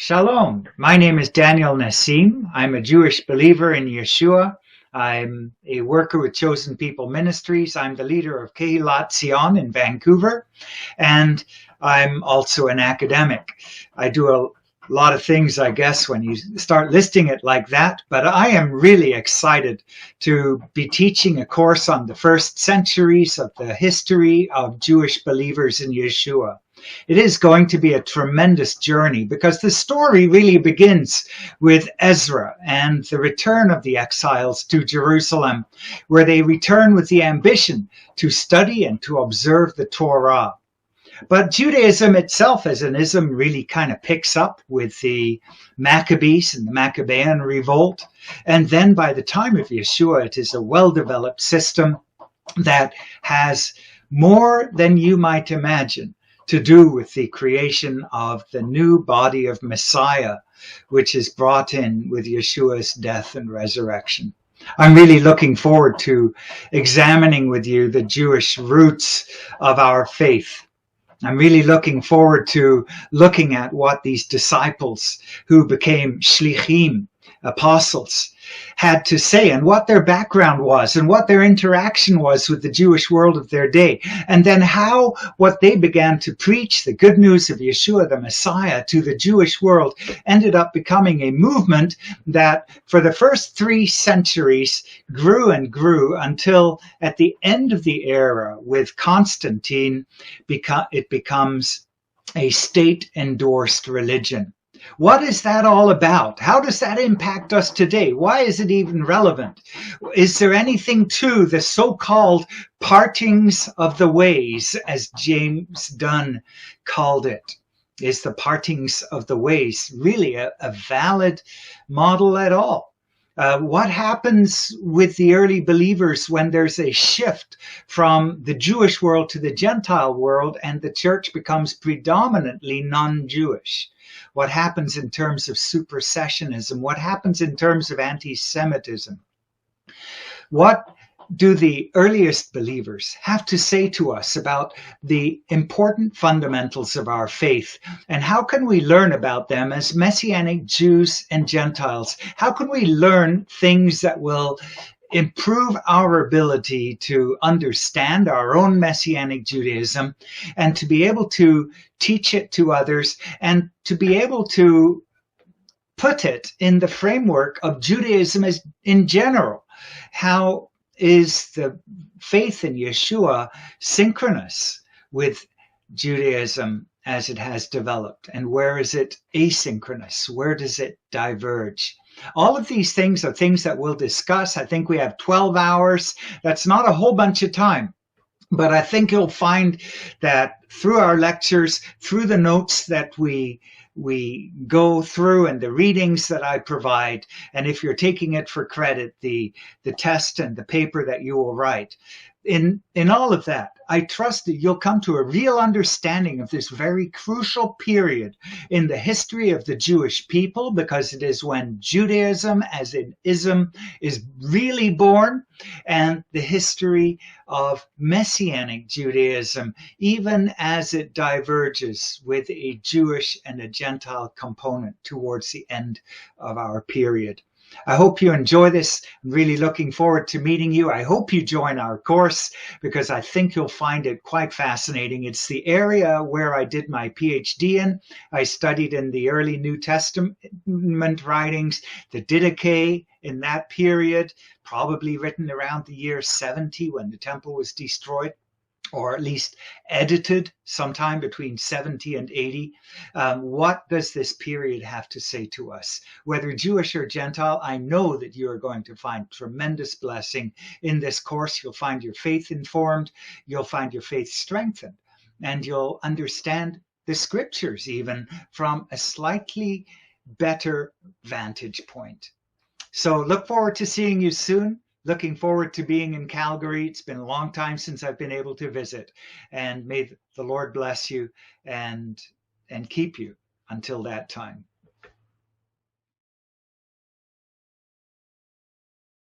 Shalom. My name is Daniel Nessim. I'm a Jewish believer in Yeshua. I'm a worker with Chosen People Ministries. I'm the leader of Kehilat Tsion in Vancouver, and I'm also an academic. I do a lot of things, I guess, when you start listing it like that, but I am really excited to be teaching a course on the first centuries of the history of Jewish believers in Yeshua. It is going to be a tremendous journey because the story really begins with Ezra and the return of the exiles to Jerusalem, where they return with the ambition to study and to observe the Torah. But Judaism itself as an ism really kind of picks up with the Maccabees and the Maccabean revolt. And then by the time of Yeshua, it is a well-developed system that has more than you might imagine to do with the creation of the new body of Messiah, which is brought in with Yeshua's death and resurrection. I'm really looking forward to examining with you the Jewish roots of our faith. I'm really looking forward to looking at what these disciples who became shlichim, apostles, had to say and what their background was and what their interaction was with the Jewish world of their day. And then how what they began to preach, the good news of Yeshua, the Messiah, to the Jewish world ended up becoming a movement that for the first 3 centuries grew and grew until at the end of the era with Constantine, it becomes a state-endorsed religion. What is that all about? How does that impact us today? Why is it even relevant? Is there anything to the so-called partings of the ways, as James Dunn called it? Is the partings of the ways really a valid model at all? What happens with the early believers when there's a shift from the Jewish world to the Gentile world and the church becomes predominantly non-Jewish? What happens in terms of supersessionism? What happens in terms of anti-Semitism? What do the earliest believers have to say to us about the important fundamentals of our faith? And how can we learn about them as Messianic Jews and Gentiles? How can we learn things that will improve our ability to understand our own Messianic Judaism and to be able to teach it to others and to be able to put it in the framework of Judaism as in general? How is the faith in Yeshua synchronous with Judaism as it has developed? And where is it asynchronous? Where does it diverge? All of these things are things that we'll discuss. I think we have 12 hours. That's not a whole bunch of time. But I think you'll find that through our lectures, through the notes that we go through and the readings that I provide, and if you're taking it for credit, the test and the paper that you will write, in all of that, I trust that you'll come to a real understanding of this very crucial period in the history of the Jewish people, because it is when Judaism as an ism is really born, and the history of Messianic Judaism, even as it diverges with a Jewish and a Gentile component towards the end of our period. I hope you enjoy this. I'm really looking forward to meeting you. I hope you join our course because I think you'll find it quite fascinating. It's the area where I did my PhD in. I studied in the early New Testament writings, the Didache in that period, probably written around the year 70 when the temple was destroyed, or at least edited sometime between 70 and 80. What does this period have to say to us? Whether Jewish or Gentile, I know that you are going to find tremendous blessing in this course. You'll find your faith informed, you'll find your faith strengthened, and you'll understand the scriptures even from a slightly better vantage point. So look forward to seeing you soon. Looking forward to being in Calgary. It's been a long time since I've been able to visit. And may the Lord bless you and keep you until that time.